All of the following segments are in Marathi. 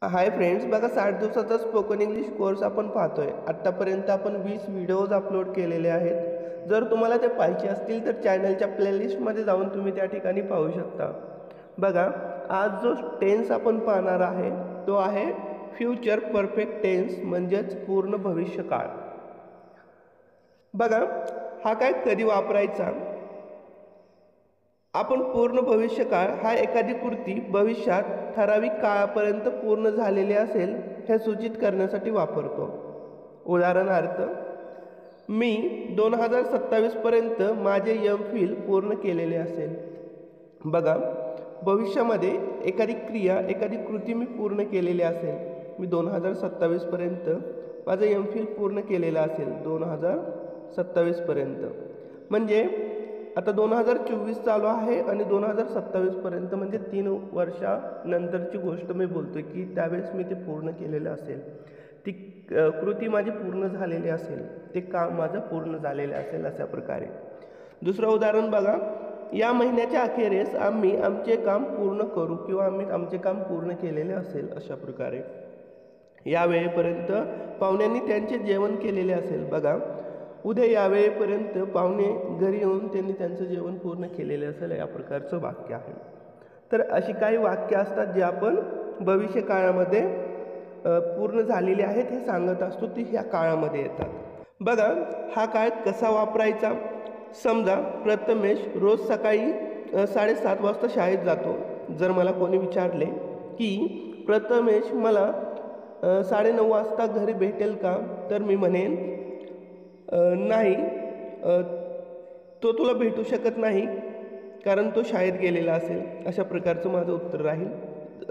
हाय फ्रेंड्स, बघा 60 दिवसाचा स्पोकन इंग्लिश कोर्स आपण पाहतोय। आत्तापर्यंत आपण 20 व्हिडिओज अपलोड केलेले आहेत। जर तुम्हाला ते पाहायचे असतील तर चॅनलच्या प्लेलिस्टमध्ये जाऊन तुम्ही त्या ठिकाणी पाहू शकता। बघा, आज जो टेन्स आपण पाहणार आहे तो आहे फ्युचर परफेक्ट टेन्स, म्हणजेच पूर्ण भविष्यकाळ। बघा, हा काय कधी वापरायचा? आपण पूर्ण भविष्यकाळ हा एखादी कृती भविष्यात ठराविक काळापर्यंत पूर्ण झालेली असेल हे सूचित करण्यासाठी वापरतो। उदाहरणार्थ, मी 2027 पर्यंत माझे MPhil पूर्ण केलेले असेल। बघा, भविष्यामध्ये एखादी क्रिया एखादी कृती मी पूर्ण केलेली असेल। मी 2027 पर्यंत माझं MPhil पूर्ण केलेलं असेल 2027 पर्यंत, म्हणजे आता 2024 चालू आहे आणि 2027 पर्यंत म्हणजे 3 वर्षानंतरची गोष्ट मी बोलतोय की त्यावेळेस मी ते पूर्ण केलेलं असेल, ती कृती माझी पूर्ण झालेली असेल, ते काम माझं पूर्ण झालेलं असेल अशा प्रकारे। दुसरं उदाहरण बघा, या महिन्याच्या अखेरीस आम्ही आमचे काम पूर्ण करू किंवा आम्ही आमचे काम पूर्ण केलेले असेल अशा प्रकारे। या वेळेपर्यंत पाहुण्यांनी त्यांचे जेवण केलेले असेल। बघा, उद्या या वेळेपर्यंत पाहुणे घरी येऊन त्यांनी त्यांचं जेवण पूर्ण केलेले असेल, या प्रकारचं वाक्य आहे। तर अशी काही वाक्य असतात जे आपण भविष्यकाळामध्ये पूर्ण झालेली आहेत हे सांगत असतो, ती ह्या काळामध्ये येतात। बघा, हा काळ कसा वापरायचा? समजा प्रथमेश रोज सकाळी 7:30 वाजता शाळेत जातो। जर मला कोणी विचारले की प्रथमेश मला 9:30 वाजता घरी भेटेल का, तर मी म्हणेन नाही, तो तुला भेटू शकत नाही कारण तो शाळेत गेलेला असेल। अशा प्रकारचं माझं उत्तर राहील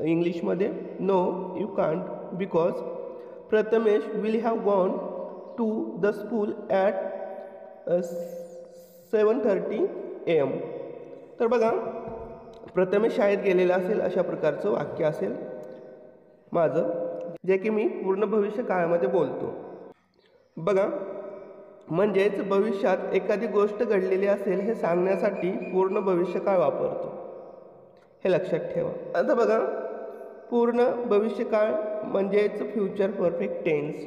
इंग्लिशमध्ये, no you can't because Prathamesh will have gone to the school at 7:30 AM। तर बघा, प्रथमेश शाळेत गेलेला असेल अशा प्रकारचं वाक्य असेल माझं, जे की मी पूर्ण भविष्य काळामध्ये बोलतो। बघा, म्हणजेच भविष्यात एखादी गोष्ट घडलेली असेल हे सांगण्यासाठी पूर्ण भविष्यकाळ वापरतो, हे लक्षात ठेवा। आता बघा, पूर्ण भविष्यकाळ म्हणजेच फ्युचर परफेक्ट टेन्स।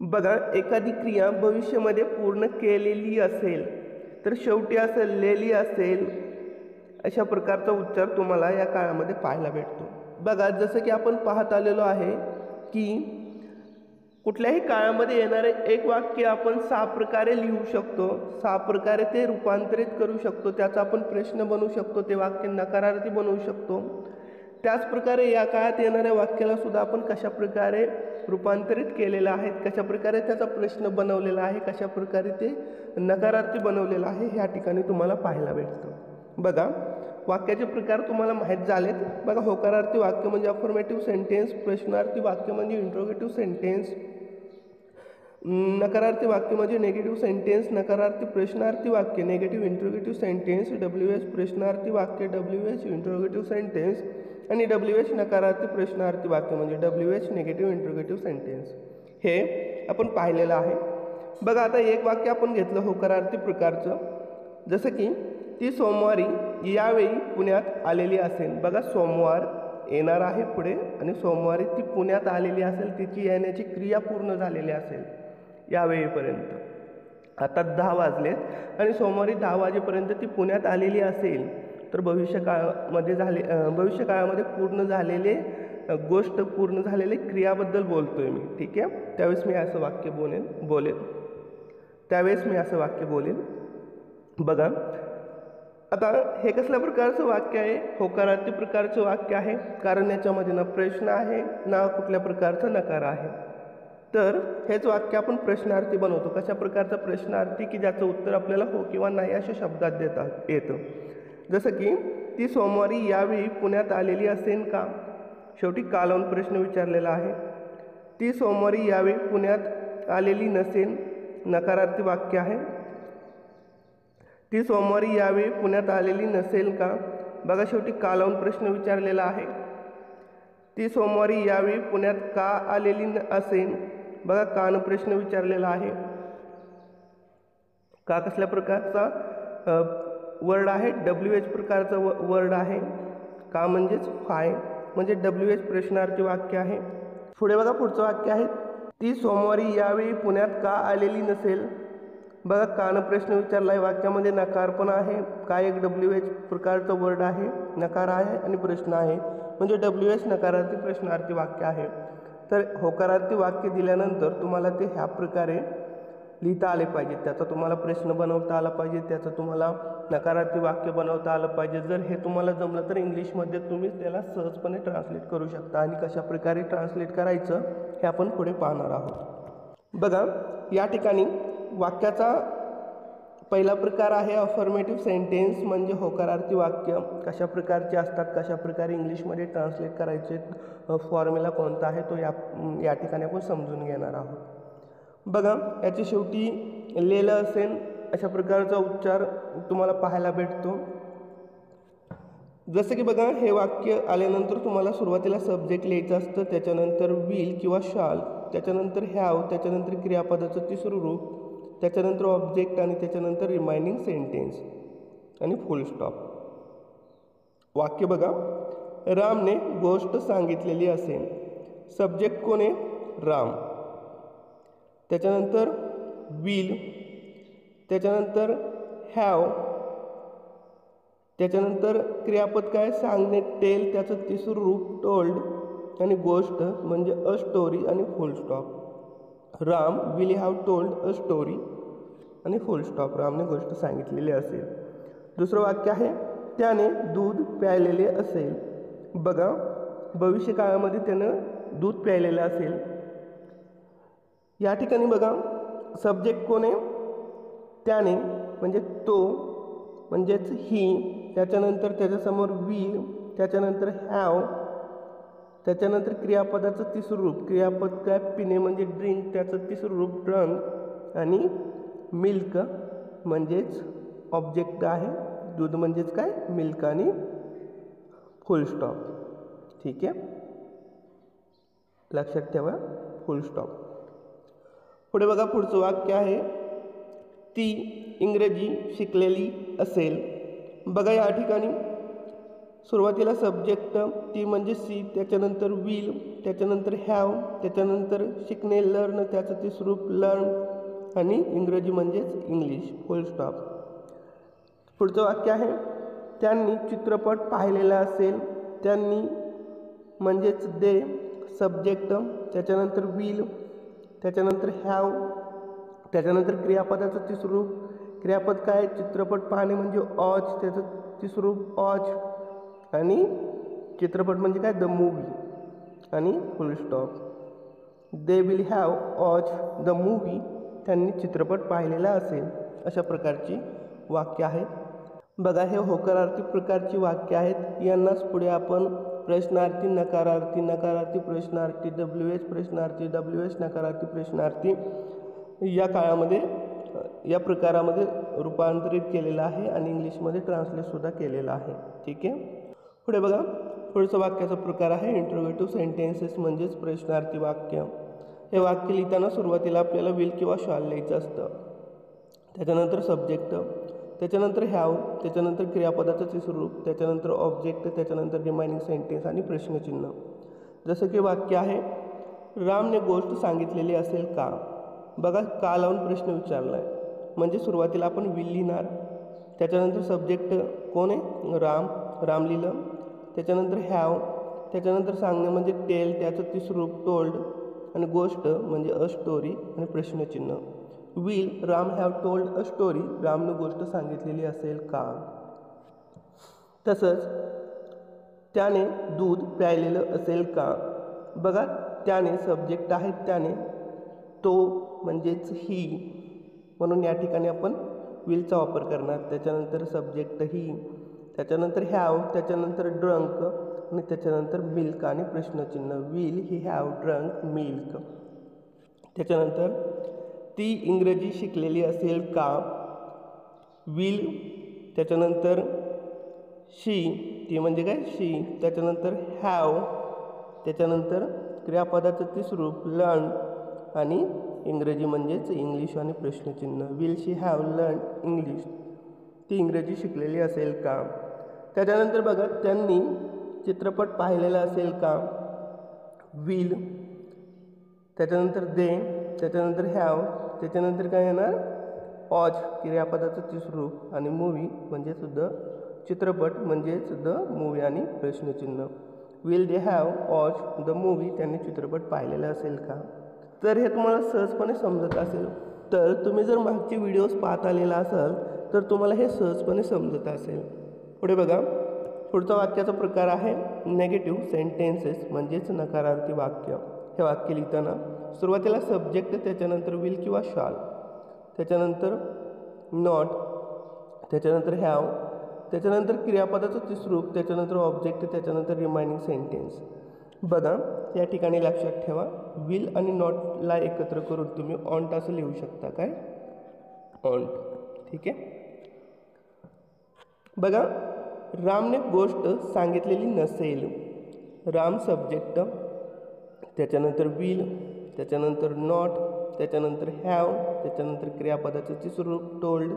बघा, एखादी क्रिया भविष्यामध्ये पूर्ण केलेली असेल तर शेवटी असलेली असेल अशा प्रकारचा उच्चार तुम्हाला या काळामध्ये पाहायला भेटतो। बघा, जसं की आपण पाहत आलेलो आहे की कुठल्याही काळामध्ये येणारे एक वाक्य आपण 6 प्रकारे लिहू शकतो, 6 प्रकारे ते रूपांतरित करू शकतो, त्याचा आपण प्रश्न बनवू शकतो, ते वाक्य नकारार्थी बनवू शकतो। त्याचप्रकारे या काळात येणाऱ्या वाक्याला सुद्धा आपण कशा प्रकारे रूपांतरित केलेलं आहे, कशा प्रकारे त्याचा प्रश्न बनवलेला आहे, कशा प्रकारे ते नकारार्थी बनवलेलं आहे, ह्या ठिकाणी तुम्हाला पाहायला भेटतं। बघा, वाक्याचे प्रकार तुम्हाला माहीत झालेत। बघा, होकारार्थी वाक्य म्हणजे अफर्मेटिव्ह सेंटेन्स, प्रश्नार्थी वाक्य म्हणजे इंट्रोगेटिव्ह सेंटेन्स, नकारार्थी वाक्य म्हणजे नेगेटिव्ह सेंटेन्स, नकारार्थी प्रश्नार्थी वाक्य नेगेटिव्ह इंट्रोगेटिव्ह सेंटेन्स, WH प्रश्नार्थी वाक्य WH इंट्रोगेटिव्ह सेंटेन्स आणि WH नकारार्थी प्रश्नार्थी वाक्य म्हणजे WH नेगेटिव्ह इंट्रोगेटिव्ह सेंटेन्स, हे आपण पाहिलेलं आहे। बघा, आता एक वाक्य आपण घेतलं होकारार्थी प्रकारचं, जसं की ती सोमवारी यावेळी पुण्यात आलेली असेल। बघा, सोमवार येणार आहे पुढे आणि सोमवारी ती पुण्यात आलेली असेल, तिची येण्याची क्रिया पूर्ण झालेली असेल यावेळेपर्यंत। आता 10 वाजलेत आणि सोमवारी 10 वाजेपर्यंत ती पुण्यात आलेली असेल, तर भविष्यकाळामध्ये पूर्ण झालेले गोष्ट, पूर्ण झालेले क्रियाबद्दल बोलतोय मी, ठीक आहे। त्यावेळेस मी असं वाक्य बोलेन। बघा, आता हे कसल्या प्रकारचं वाक्य आहे? होकारार्थी प्रकारचं वाक्य आहे, कारण याच्यामध्ये ना प्रश्न आहे ना कुठल्या प्रकारचा नकार आहे। तर हेच वाक्य आपण प्रश्नार्थी बनवतो। कशा प्रकारचा प्रश्नार्थी? की ज्याचं उत्तर आपल्याला हो किंवा नाही अशा शब्दात येतं। जसं की ती सोमवारी यावेळी पुण्यात आलेली असेल का? शेवटी का लावून प्रश्न विचारलेला आहे। ती सोमवारी यावेळी पुण्यात आलेली नसेल, नकारार्थी वाक्य आहे। ती सोमवारी यावेळी पुण्यात आलेली नसेल का? बघा, शेवटी का लावून प्रश्न विचारलेला आहे। ती सोमवारी यावेळी पुण्यात का आलेली असेल? बघा, कानं प्रश्न विचारलेला आहे। का कसल्या प्रकारचा वर्ड आहे? WH प्रकारचा वर्ड आहे। का म्हणजेच फाय, म्हणजे WH प्रश्नार्थी वाक्य आहे। पुढे बघा पुढचं वाक्य आहे, ती सोमवारी यावेळी पुण्यात का आलेली नसेल. बघा कानं प्रश्न विचारला आहे. वाक्यामध्ये नकार पण आहे, काय एक WH प्रकारचं वर्ड आहे, नकार आहे आणि प्रश्न आहे. म्हणजे WH नकारार्थी प्रश्नार्थी वाक्य आहे. तर होकारार्थी वाक्य दिल्यानंतर तुम्हाला ते ह्या प्रकारे लिहिता आले पाहिजे. त्याचा तुम्हाला प्रश्न बनवता आला पाहिजे, त्याचं तुम्हाला नकारार्थी वाक्य बनवता आलं पाहिजे. जर हे तुम्हाला जमलं तर इंग्लिशमध्ये तुम्ही त्याला सहजपणे ट्रान्सलेट करू शकता. आणि कशा प्रकारे ट्रान्सलेट करायचं हे आपण पुढे पाहणार आहोत. बघा या ठिकाणी वाक्याचा पहिला प्रकार आहे अफर्मेटिव्ह सेंटेन्स, म्हणजे होकारार्थी वाक्य कशा प्रकारचे असतात, कशा प्रकारे इंग्लिशमध्ये ट्रान्सलेट करायचे, फॉर्म्युला कोणता आहे तो या ठिकाणी आपण समजून घेणार आहोत. बघा याच्या शेवटी लेलं असेल अशा प्रकारचा उच्चार तुम्हाला पाहायला भेटतो. जसं की बघा हे वाक्य आल्यानंतर तुम्हाला सुरुवातीला सब्जेक्ट लिहायचं असतं, त्याच्यानंतर विल किंवा शाल, त्याच्यानंतर हॅव, त्याच्यानंतर क्रियापदाचं तिसरं रूप, त्याच्यानंतर ऑब्जेक्ट आणि त्याच्यानंतर रिमाइंडिंग सेंटेन्स आणि फुल स्टॉप. वाक्य बघा, रामने गोष्ट सांगितलेली असेल. सब्जेक्ट कोण आहे? राम. त्याच्यानंतर विल, त्याच्यानंतर हॅव, त्याच्यानंतर क्रियापद काय? सांगणे, टेल, त्याचं तिसरं रूप टोल्ड आणि गोष्ट म्हणजे अ स्टोरी आणि फुल stop. Ram will have told a story आणि फुल स्टॉप. रामने गोष्ट सांगितलेली असेल. दुसरं वाक्य आहे, त्याने दूध प्यायलेले असेल. बघा भविष्यकाळामध्ये त्यानं दूध प्यायलेलं असेल. या ठिकाणी बघा सब्जेक्ट कोण आहे? त्याने म्हणजे तो म्हणजेच ही, त्याच्यानंतर त्याच्यासमोर विल, त्याच्यानंतर हॅव, त्याच्यानंतर क्रियापदाचं तिसरं रूप, क्रियापद काय? पिणे म्हणजे ड्रिंक, त्याचं तिसरं रूप ड्रंक आणि मिल्क म्हणजेच ऑब्जेक्ट आहे, दूध म्हणजेच काय? मिल्क आणि फुल स्टॉप. ठीक आहे, लक्षात ठेवा फुल स्टॉप. पुढे बघा पुढचं वाक्य आहे, ती इंग्रजी शिकलेली असेल. बघा या ठिकाणी सुरुवातीला सब्जेक्ट ती म्हणजे सी, त्याच्यानंतर विल, त्याच्यानंतर हॅव, त्याच्यानंतर शिकणे लर्न, त्याचं तिसरं रूप लर्न आणि इंग्रजी म्हणजेच इंग्लिश, फुल स्टॉप. पुढचं वाक्य आहे, त्यांनी चित्रपट पाहिलेला असेल. त्यांनी म्हणजेच दे, सब्जेक्ट, त्याच्यानंतर विल, त्याच्यानंतर हॅव, त्याच्यानंतर क्रियापदाचं तिसरं रूप, क्रियापद काय? चित्रपट पाहणे म्हणजे वॉच, त्याचं तिसरं रूप वॉच आणि चित्रपट म्हणजे काय? द मूवी आणि फुल stop. They will have watch the movie, त्यांनी चित्रपट पाहिलेला असेल. अशा प्रकारची वाक्य आहेत. बघा हे होकारार्थी प्रकारची वाक्य आहेत. यांनाच पुढे आपण प्रश्नार्थी, नकारार्थी, नकारार्थी प्रश्नार्थी, WH प्रश्नार्थी, WH नकारार्थी प्रश्नार्थी या काळामध्ये या प्रकारामध्ये रूपांतरित केलेलं आहे आणि इंग्लिशमध्ये ट्रान्सलेटसुद्धा केलेलं आहे. ठीक आहे, पुढे बघा पुढचं वाक्याचा प्रकार आहे इंटरोगेटिव्ह सेंटेन्सेस म्हणजेच प्रश्नार्थी वाक्य. हे वाक्य लिहिताना सुरुवातीला आपल्याला विल किंवा शॉल लिहायचं असतं, त्याच्यानंतर सब्जेक्ट, त्याच्यानंतर हॅव, त्याच्यानंतर क्रियापदाचं तिसरं रूप, त्याच्यानंतर ऑब्जेक्ट, त्याच्यानंतर रिमाइंडिंग सेंटेन्स आणि प्रश्नचिन्ह. जसं की वाक्य आहे, रामने गोष्ट सांगितलेली असेल का. बघा का लावून प्रश्न विचारला आहे, म्हणजे सुरुवातीला आपण विल लिहिणार, त्याच्यानंतर सब्जेक्ट कोण आहे? राम, राम लिहिलं, त्याच्यानंतर हॅव, त्याच्यानंतर सांगणे म्हणजे टेल, त्याचं तिसरं रूप टोल्ड आणि गोष्ट म्हणजे अ स्टोरी आणि प्रश्नचिन्ह. Will Ram have told a story, रामने गोष्ट सांगितलेली असेल का. तसंच त्याने दूध प्यायलेलं असेल का. बघा त्याने सब्जेक्ट आहे, त्याने, तो म्हणजेच ही, म्हणून या ठिकाणी आपण विलचा वापर करणार. त्याच्यानंतर सब्जेक्ट ही, त्याच्यानंतर हॅव, त्याच्यानंतर ड्रंक आणि त्याच्यानंतर मिल्क आणि प्रश्नचिन्ह. Will he have drunk milk. त्याच्यानंतर ती इंग्रजी शिकलेली असेल का. विल, त्याच्यानंतर शी, ती म्हणजे काय? शी, त्याच्यानंतर हॅव, त्याच्यानंतर क्रियापदाचं तिसरं रूप लर्न आणि इंग्रजी म्हणजेच इंग्लिश आणि प्रश्नचिन्ह. Will she have learn English, ती इंग्रजी शिकलेली असेल का. त्याच्यानंतर बघा त्यांनी चित्रपट पाहिलेला असेल का. विल, त्याच्यानंतर दे, त्याच्यानंतर हॅव, त्याच्यानंतर काय येणार वॉच क्रियापदाचं तिसरं रूप आणि मूवी म्हणजे सुद्धा चित्रपट म्हणजे सुद्धा मूवी आणि प्रश्नचिन्ह. Will they have watch the movie, त्यांनी चित्रपट पाहिलेला असेल का? तर हे तुम्हाला सहजपणे समजत असेल. तर तुम्ही जर मागचे व्हिडिओज पाहत आलेला असाल तर तुम्हाला हे सहजपणे समजत असेल. पुढे बघा, पुढचा वाक्याचा प्रकार आहे नेगेटिव्ह सेंटेन्सेस म्हणजेच नकारार्थी वाक्य. हे वाक्य लिहिताना सुरुवातीला सब्जेक्ट, त्याच्यानंतर विल किंवा शाल, त्याच्यानंतर नॉट, त्याच्यानंतर हॅव, त्याच्यानंतर क्रियापदाचं तिसरं रूप, त्याच्यानंतर ऑब्जेक्ट, त्याच्यानंतर रिमाइनिंग सेंटेन्स. बघा या ठिकाणी लक्षात ठेवा, विल आणि नॉटला एकत्र करून तुम्ही ऑन्ट असं लिहू शकता. काय ऑन्ट, ठीक आहे. बघा, रामने गोष्ट सांगितलेली नसेल. राम सब्जेक्ट, त्याच्यानंतर विल, त्याच्यानंतर नॉट, त्याच्यानंतर हॅव, त्याच्यानंतर क्रियापदाचं तिसरं रूप टोल्ड,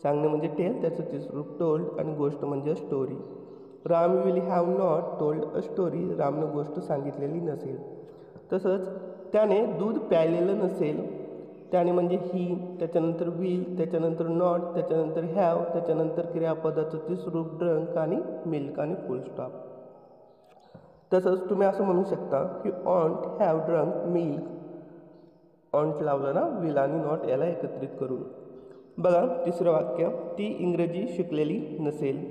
सांगणे म्हणजे टेल, त्याचं तिसरं रूप टोल्ड आणि गोष्ट म्हणजे story. Ram will have not told a story, रामनं गोष्ट सांगितलेली नसेल. तसंच त्याने दूध प्यायलेलं नसेल, त्याने म्हणजे ही, त्याच्यानंतर विल, त्याच्यानंतर नॉट, त्याच्यानंतर हॅव, त्याच्यानंतर क्रियापदाचं तिसरं रूप ड्रंक आणि मिल्क आणि फुल स्टॉप. तसंच तुम्ही असं म्हणू शकता की ऑन्ट हॅव ड्रंक मिल्क. ऑन्ट लावलं ना विल आणि नॉट याला एकत्रित करून. बघा तिसरं वाक्य, ती इंग्रजी शिकलेली नसेल.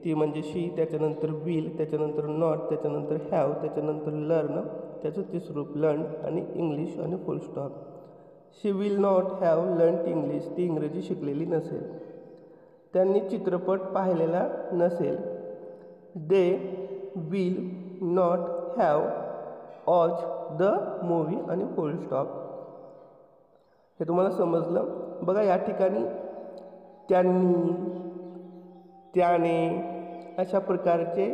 ती म्हणजे शी, त्याच्यानंतर विल, त्याच्यानंतर नॉट, त्याच्यानंतर हॅव, त्याच्यानंतर लर्न, त्याचं तिसरं रूप लर्न आणि इंग्लिश आणि फुल stop. She will not have learned English, ती इंग्रजी शिकलेली नसेल. त्यांनी चित्रपट पाहिलेला नसेल. They will not have watch the movie आणि फुल स्टॉप. हे तुम्हाला समजलं. बघा या ठिकाणी त्यांनी, त्याने अशा प्रकारचे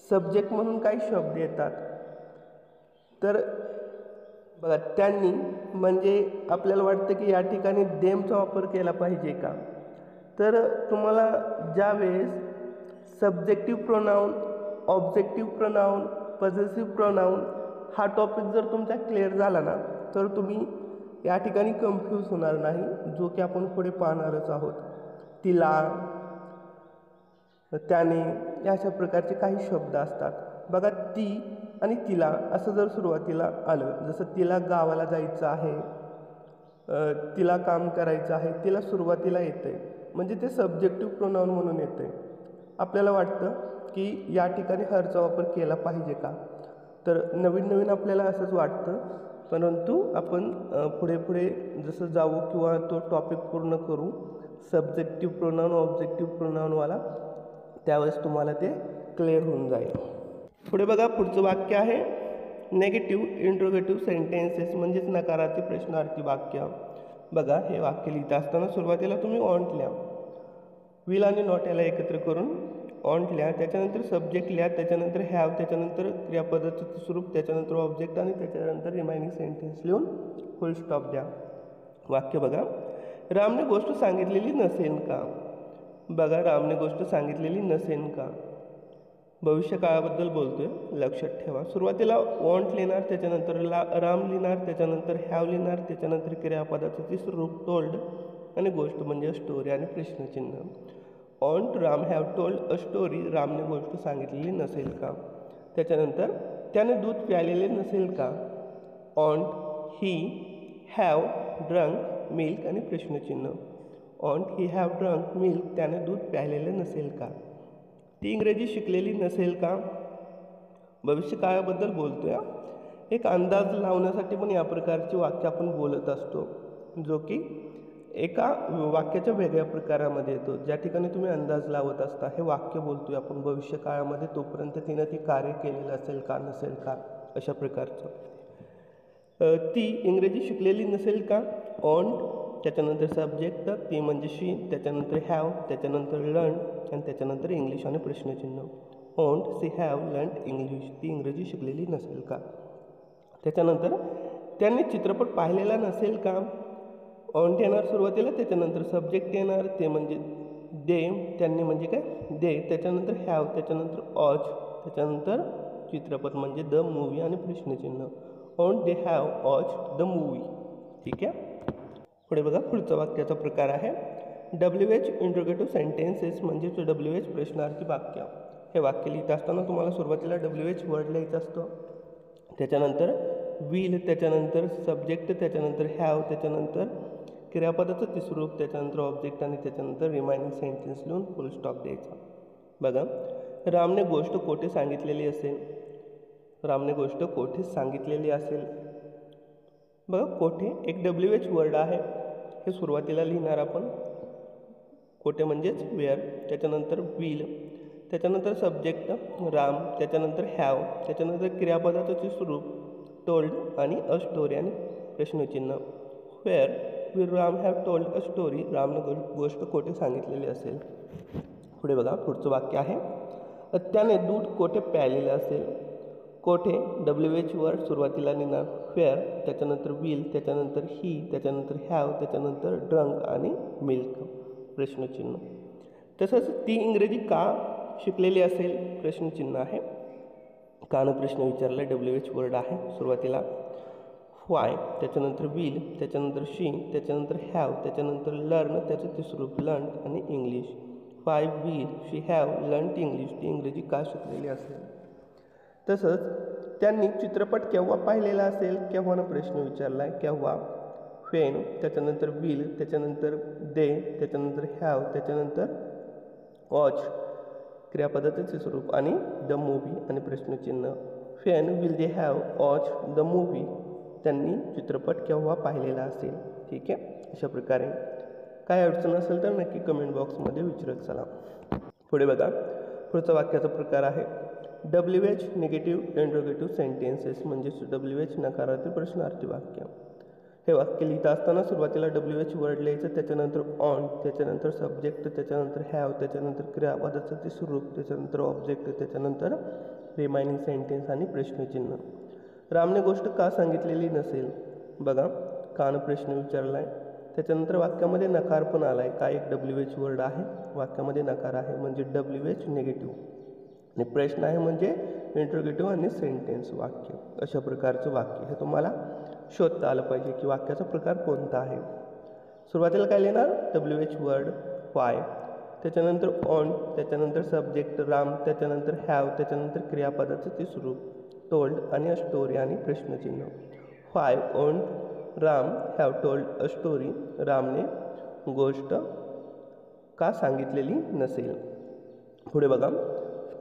सब्जेक्ट म्हणून काही शब्द येतात. तर बघा त्यांनी म्हणजे आपल्याला वाटतं की या ठिकाणी देमचा वापर केला पाहिजे का? तर तुम्हाला ज्यावेळेस subjective pronoun, objective pronoun, possessive pronoun हा टॉपिक जर तुमचा क्लिअर झाला ना तर तुम्ही या ठिकाणी कन्फ्यूज होणार नाही, जो की आपण पुढे पाहणारच आहोत. तिला, त्याने अशा प्रकारचे काही शब्द असतात. बघा ती आणि तिला असं जर सुरुवातीला आलं, जसं तिला गावाला जायचं आहे, तिला काम करायचं आहे, तिला सुरुवातीला येतं आहे म्हणजे ते सब्जेक्टिव्ह प्रोनाऊन म्हणून येतं आहे. आपल्याला वाटतं की या ठिकाणी हरचा वापर केला पाहिजे का? तर नवीन नवीन आपल्याला असंच वाटतं, परंतु आपण पुढे पुढे जसं जाऊ किंवा तो टॉपिक पूर्ण करू सब्जेक्टिव्ह प्रोनाऊन, ऑब्जेक्टिव्ह प्रोनाऊनवाला, त्यावेळेस तुम्हाला ते क्लिअर होऊन जाईल. पुढे बघा पुढचं वाक्य आहे नेगेटिव्ह इंट्रोगेटिव्ह सेंटेन्सेस म्हणजेच नकारार्थी प्रश्नार्थी वाक्य. बघा हे वाक्य लिहिता असताना सुरुवातीला तुम्ही ऑन्ट लिहा, विल आणि नॉट याला एकत्र करून ऑन्ट लिहा, त्याच्यानंतर सब्जेक्ट लिहा, त्याच्यानंतर हॅव, त्याच्यानंतर क्रियापदाचं तिसरं रूप, त्याच्यानंतर ऑब्जेक्ट आणि त्याच्यानंतर रिमाइनिंग सेंटेन्स लिहून फुल स्टॉप द्या. वाक्य बघा, रामने गोष्ट सांगितलेली नसेल का? बघा रामने गोष्ट सांगितलेली नसेल का, भविष्य काळाबद्दल बोलतोय, लक्षात ठेवा. सुरुवातीला वॉन्ट लिहिणार, त्याच्यानंतर राम लिहिणार, त्याच्यानंतर हॅव लिहिणार, त्याच्यानंतर क्रियापदाचं तिसरं रूप टोल्ड आणि गोष्ट म्हणजे स्टोरी आणि प्रश्नचिन्ह. ऑन्ट Ram have told a story, रामने गोष्ट सांगितलेली नसेल का? त्याच्यानंतर त्याने दूध प्यायलेले नसेल का? ऑन्ट ही हॅव ड्रंक मिल्क आणि प्रश्नचिन्ह. ऑन्ट ही हॅव ड्रंक मिल्क, त्याने दूध प्यायलेले नसेल का? ती इंग्रजी शिकलेली नसेल का? भविष्य काळाबद्दल बोलतोय. एक अंदाज लावण्यासाठी पण या प्रकारची वाक्य आपण बोलत असतो, जो की एका वाक्याच्या वेगळ्या प्रकारामध्ये येतो. ज्या ठिकाणी तुम्ही अंदाज लावत असता हे वाक्य बोलतोय आपण भविष्य काळामध्ये, तोपर्यंत तिनं ती कार्य केलेलं असेल का नसेल का, अशा प्रकारचं. ती इंग्रजी शिकलेली नसेल का? ऑन्ट, त्याच्यानंतर सब्जेक्ट, ती म्हणजे शी, त्याच्यानंतर हॅव, त्याच्यानंतर लर्न आणि त्याच्यानंतर इंग्लिश आणि प्रश्नचिन्ह. Won't she have learn English, ती इंग्रजी शिकलेली नसेल का? त्याच्यानंतर त्यांनी चित्रपट पाहिलेला नसेल का? ऑन्ट येणार सुरुवातीला, त्याच्यानंतर सब्जेक्ट येणार, ते म्हणजे दे, त्यांनी म्हणजे काय दे, त्याच्यानंतर हॅव, त्याच्यानंतर वॉच, त्याच्यानंतर चित्रपट म्हणजे द मूवी आणि प्रश्नचिन्ह. On they have watch the movie. ठीक आहे. पुढे बघा पुढचा वाक्याचा प्रकार आहे WH इंट्रोगेटिव्ह सेंटेन्सेस म्हणजेच WH प्रश्नार्थी वाक्य. हे वाक्य लिहित असताना तुम्हाला सुरुवातीला WH वर्ड लिहायचं असतं, त्याच्यानंतर विल, त्याच्यानंतर सब्जेक्ट, त्याच्यानंतर हॅव, त्याच्यानंतर क्रियापदाचं तिसरं रूप, त्याच्यानंतर ऑब्जेक्ट आणि त्याच्यानंतर रिमाइनिंग सेंटेन्स लिहून फुल स्टॉप द्यायचा. बघा, रामने गोष्ट कोठे सांगितलेली असेल? रामने गोष्ट कोठे सांगितलेली असेल? बघा, कोठे एक WH वर्ड आहे, हे सुरुवातीला लिहिणार आपण. कोठे म्हणजेच वेअर, त्याच्यानंतर विल, त्याच्यानंतर सब्जेक्ट राम, त्याच्यानंतर हॅव, त्याच्यानंतर क्रियापदाचं स्वरूप टोल्ड आणि अ स्टोरी आणि प्रश्नचिन्ह. Where will Ram have told a story? रामने गोष्ट कोठे सांगितलेली असेल. पुढे बघा पुढचं वाक्य आहे त्याने दूध कोठे प्यायलेलं असेल? कोठे WH वर्ड सुरुवातीला लिहिणार, वेअर, त्याच्यानंतर विल, त्याच्यानंतर ही, त्याच्यानंतर हॅव, त्याच्यानंतर ड्रंक आणि मिल्क प्रश्नचिन्ह. तसंच ती इंग्रजी का शिकलेली असेल? प्रश्नचिन्ह आहे. कानं प्रश्न विचारला, WH वर्ड आहे सुरुवातीला. वाय, त्याच्यानंतर विल, त्याच्यानंतर शी, त्याच्यानंतर हॅव, त्याच्यानंतर लर्न, त्याचं तिसरं रूप लर्न आणि English. Y will she have learn English? ती इंग्रजी का शिकलेली असेल. तसंच त्यांनी चित्रपट केव्हा पाहिलेला असेल? केव्हानं प्रश्न विचारला आहे, केव्हा. वेन, त्याच्यानंतर विल, त्याच्यानंतर दे, त्याच्यानंतर हॅव, त्याच्यानंतर वॉच क्रियापदाचं स्वरूप आणि द मूव्ही आणि प्रश्नचिन्ह. Wien will they have watch the movie? त्यांनी चित्रपट केव्हा पाहिलेला असेल. ठीक आहे. अशा प्रकारे काय अडचण असेल तर नक्की कमेंट बॉक्समध्ये विचारत चला. पुढे बघा पुढचा वाक्याचा प्रकार आहे WH निगेटिव्ह इंट्रोगेटिव्ह सेंटेन्सेस म्हणजेच WH नकारार्थी प्रश्नार्थी वाक्य. हे वाक्य लिहित असताना सुरुवातीला WH वर्ड लिहायचं, त्याच्यानंतर ऑन, त्याच्यानंतर सब्जेक्ट, त्याच्यानंतर हॅव, त्याच्यानंतर क्रियापदाचं ते स्वरूप, त्याच्यानंतर ऑब्जेक्ट, त्याच्यानंतर रिमाइनिंग सेंटेन्स आणि प्रश्नचिन्ह. रामने गोष्ट का सांगितलेली नसेल? बघा, कानं प्रश्न विचारला आहे, त्याच्यानंतर वाक्यामध्ये नकार पण आला आहे. काय एक WH वर्ड आहे, वाक्यामध्ये नकार आहे म्हणजे WH निगेटिव्ह, आणि प्रश्न आहे म्हणजे इंट्रोगेटिव्ह आणि सेंटेन्स वाक्य. अशा प्रकारचं वाक्य हे तुम्हाला शोधता आलं पाहिजे की वाक्याचा प्रकार कोणता आहे. सुरुवातीला काय लिहिणार, WH वर्ड वाय, त्याच्यानंतर ऑन, त्याच्यानंतर सब्जेक्ट राम, त्याच्यानंतर हॅव, त्याच्यानंतर क्रियापदाचं ते स्वरूप टोल्ड आणि अ स्टोरी आणि प्रश्नचिन्ह. Y on Ram have told a story? रामने गोष्ट का सांगितलेली नसेल. पुढे बघा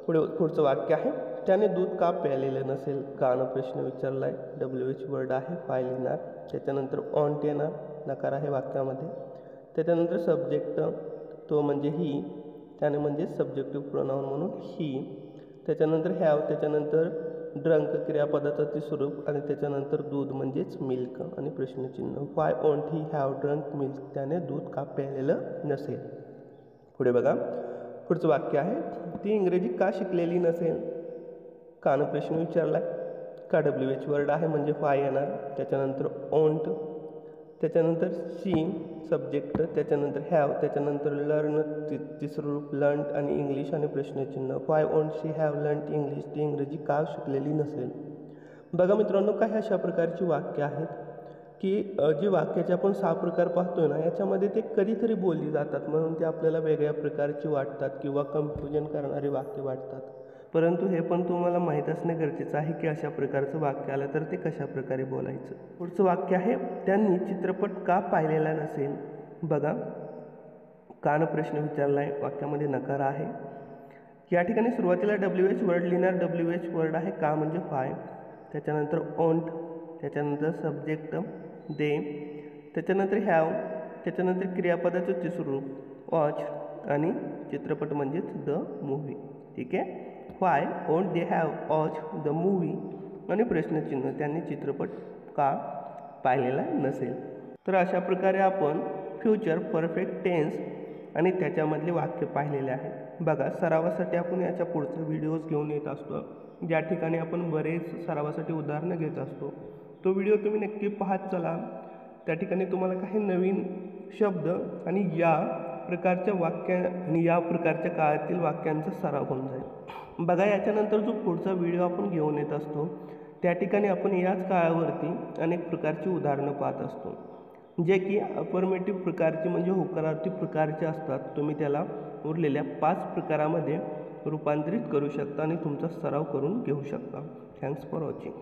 पुढचं वाक्य आहे त्याने दूध का प्यायलेलं नसेल? कानं प्रश्न विचारला आहे, WH वर्ड आहे, वाय लिहिणार, त्याच्यानंतर ऑन येणार, नकार आहे वाक्यामध्ये, त्याच्यानंतर सब्जेक्ट तो म्हणजे ही, त्याने म्हणजे सब्जेक्टिव्ह प्रोनाउन म्हणून ही, त्याच्यानंतर हॅव, त्याच्यानंतर ड्रंक क्रियापदाचं ते स्वरूप आणि त्याच्यानंतर दूध म्हणजेच मिल्क आणि प्रश्नचिन्ह. Why won't he have drunk milk? त्याने दूध का प्यायलेलं नसेल. पुढे बघा पुढचं वाक्य आहे ती इंग्रजी का शिकलेली नसेल? कानं प्रश्न विचारला का WH वर्ड आहे म्हणजे वाय येणार, त्याच्यानंतर ओंट, त्याच्यानंतर शी सब्जेक्ट, त्याच्यानंतर हॅव, त्याच्यानंतर लर्न तिसरं रूप लर्न आणि इंग्लिश आणि प्रश्नचिन्ह. Why won't she have learn English? ती इंग्रजी का शिकलेली नसेल. बघा मित्रांनो, काही अशा प्रकारची वाक्य आहेत की जी वाक्याचे आपण 6 प्रकार पाहतोय ना, याच्यामध्ये ते कधीतरी बोलली जातात म्हणून ते आपल्याला वेगळ्या प्रकारची वाटतात किंवा कन्फ्युजन करणारी वाक्य वाटतात. परंतु हे पण तुम्हाला माहीत असणे गरजेचं आहे की अशा प्रकारचं वाक्य आलं तर ते कशा प्रकारे बोलायचं. पुढचं वाक्य आहे त्यांनी चित्रपट का पाहिलेला नसेल. बघा, कानं प्रश्न विचारला आहे, वाक्यामध्ये नकार आहे. या ठिकाणी सुरुवातीला WH वर्ड लिहिणार, WH वर्ड आहे का म्हणजे वाय, त्याच्यानंतर ओंट, त्याच्यानंतर सब्जेक्ट दे, त्याच्यानंतर हॅव, त्याच्यानंतर क्रियापदाचं तिसरं रूप वॉच आणि चित्रपट म्हणजेच द मूव्ही. ठीक आहे. Why won't they have watch the movie आणि प्रश्नचिन्ह त्यांनी चित्रपट का पाहिलेला नसेल. तर अशा प्रकारे आपण फ्युचर परफेक्ट टेन्स आणि त्याच्यामधले वाक्य पाहिलेले आहेत. बघा, सरावासाठी आपण याच्या पुढचे व्हिडिओज घेऊन येत असतो, ज्या ठिकाणी आपण बरेच सरावासाठी उदाहरणं घेत असतो. तो व्हिडिओ तुम्ही नक्की पाहत चला. त्या ठिकाणी तुम्हाला काही नवीन शब्द आणि या प्रकारच्या वाक्य आणि या प्रकारच्या काळातील वाक्यांचा सराव होऊन जाईल. बघा, याच्यानंतर जो पुढचा व्हिडिओ आपण घेऊन येत असतो त्या ठिकाणी आपण याच काळावरती अनेक प्रकारची उदाहरणं पाहत असतो, जे की अफर्मेटिव्ह प्रकारचे म्हणजे होकारार्थी प्रकारचे असतात. तुम्ही त्याला उरलेल्या 5 प्रकारामध्ये रूपांतरित करू शकता आणि तुमचा सराव करून घेऊ शकता. Thanks for watching.